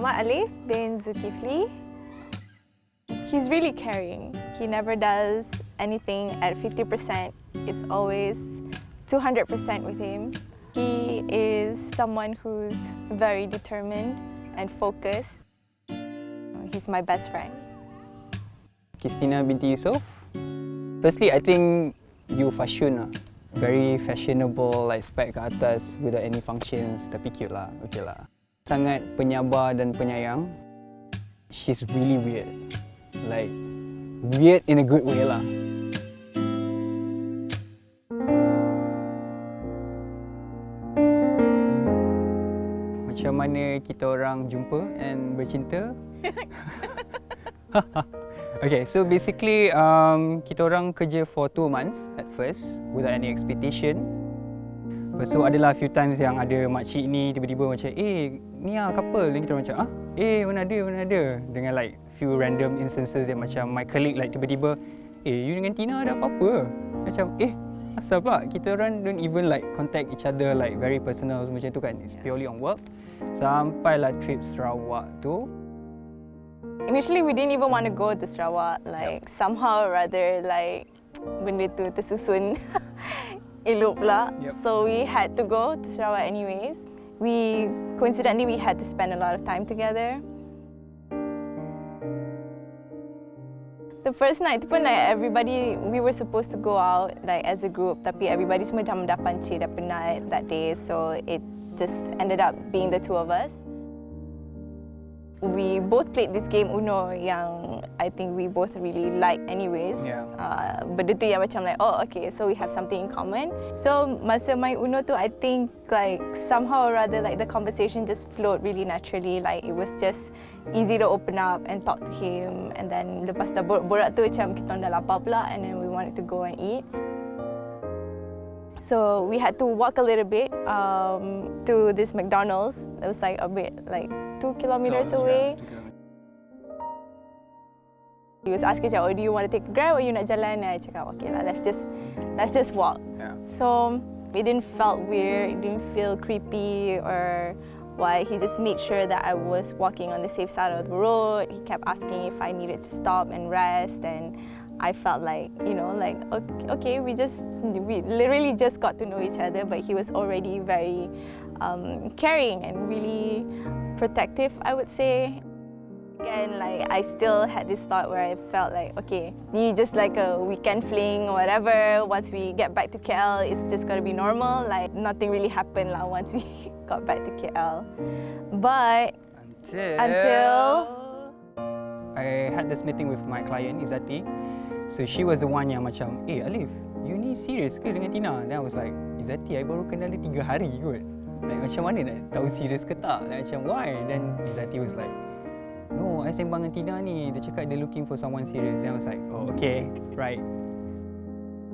Muhammad Alif bin Zulkifli. He's really caring. He never does anything at 50%. It's always 200% with him. He is someone who's very determined and focused. He's my best friend. Christina binti Yusof. Firstly, I think you fashion lah. Very fashionable, like spek ke atas without any functions. Tapi cute lah, okay lah. Sangat penyabar dan penyayang. She's really weird. Like, weird in a good way lah. Macam mana kita orang jumpa and bercinta? Okay, so basically kita orang kerja for 2 months at first without any expectation. Lepas tu adalah a few times yang ada makcik ni tiba-tiba macam, ni lah couple. Dan kita orang macam, mana ada. Dengan like few random instances yang macam my colleague like tiba-tiba, you dengan Tina ada apa-apa? Macam, asal pula? Kita orang don't even like contact each other like very personal macam tu kan. It's purely on work. Sampailah trip Sarawak tu. Initially, we didn't even want to go to Sarawak. Like, somehow or other, like, benda tu tersusun elok pula. So we had to go to Sarawak anyways. Coincidentally, we had to spend a lot of time together. The first night tu pun like we were supposed to go out like as a group, tapi everybody semua dah pancit, dah penat that day, so it just ended up being the 2 of us. We both played this game Uno yang I think we both really like anyways. Benda tu yang macam like, okay, so we have something in common. So masa main Uno tu, I think like somehow or other like the conversation just flowed really naturally. Like it was just easy to open up and talk to him. And then lepas dah borak tu macam kita dah lapar pula, and then we wanted to go and eat. So we had to walk a little bit to this McDonald's. It was like a bit like 2 kilometers away. He was asking, do you want to take a Grab or you nak jalan? And I cakap, okay lah, let's just walk. So it didn't felt weird, it didn't feel creepy or why. He just made sure that I was walking on the safe side of the road. He kept asking if I needed to stop and rest, and I felt like, like, okay, we literally just got to know each other, but he was already very caring and really protective, I would say. Again, like, I still had this thought where I felt like, okay, you just like a weekend fling or whatever. Once we get back to KL, it's just gonna be normal. Like, nothing really happened lah once we got back to KL. But until I had this meeting with my client, Izzati. So she was the one yang macam, Alif, you ni serious ke dengan Tina? Then I was like, Izzati, I baru kenal dia 3 hari kot. Like, macam mana nak tahu serius ke tak? Like, macam, why? Then Izzati was like, no, I sembang dengan Tina ni. Dia cakap dia looking for someone serious. Then I was like, okay, right.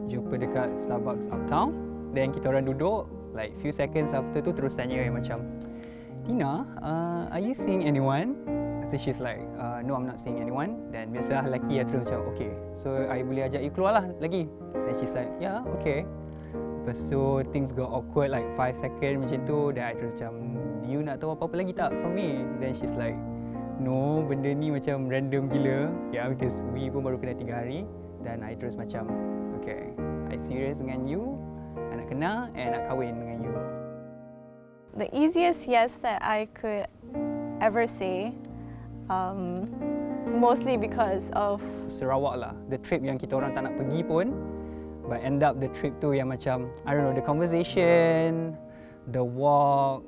Jumpa dekat Starbucks Uptown. Then kita orang duduk. Like, few seconds after tu terus tanya macam, Tina, are you seeing anyone? So she's like, no, I'm not seeing anyone. Then biasalah lelaki terus macam, okay, so I boleh ajak you keluar lah lagi. Then she's like, yeah, okay. Lepas tu things got awkward like 5 seconds macam tu. Then I terus macam, you nak tahu apa-apa lagi tak from me? Then she's like, no, benda ni macam random gila. Because we pun baru kenal 3 hari. Dan I terus macam, okay, I serious dengan you, I nak kenal and nak kahwin dengan you. The easiest yes that I could ever say, mostly because of Sarawak lah, the trip yang kita orang tak nak pergi pun, but end up the trip tu yang macam, I don't know, the conversation, the walk,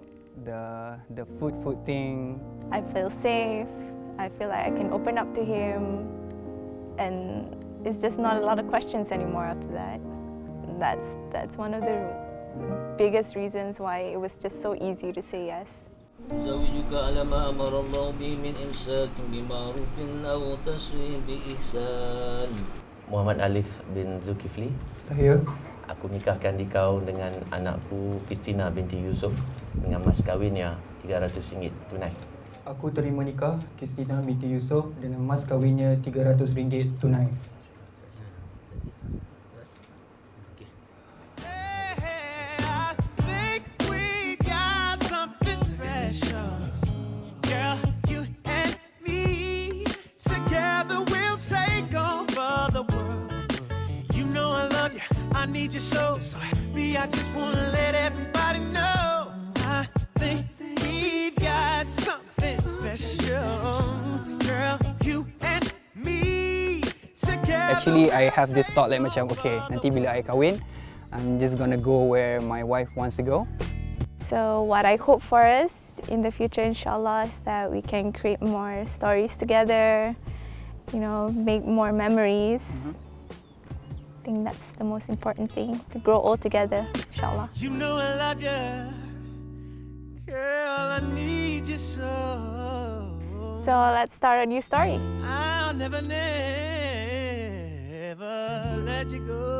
the food thing. I feel safe. I feel like I can open up to him, and it's just not a lot of questions anymore after that. That's one of the biggest reasons why it was just so easy to say yes. زوجك على ما أمر الله به من إمساك بمعروف أو تسريح بإحسان. Muhammad Alif bin Zulkifli. Saya. Aku nikahkan kau dengan anakku Christina binti Yusof dengan mas kahwinnya RM300 tunai. Aku terima nikah Christina binti Yusof dengan mas kahwinnya RM300 tunai. I think we got something special. Girl, you you so, so happy. I just wanna let everybody know. I think we've got something special, girl. You and me together. Actually, I have this thought like macam, okay, nanti bila I kahwin, I'm just gonna go where my wife wants to go. So what I hope for us in the future, inshallah, is that we can create more stories together, you know, make more memories. I think that's the most important thing, to grow old together, inshallah. You know I love you, girl. I need you so. So let's start a new story. I'll never, never let you go.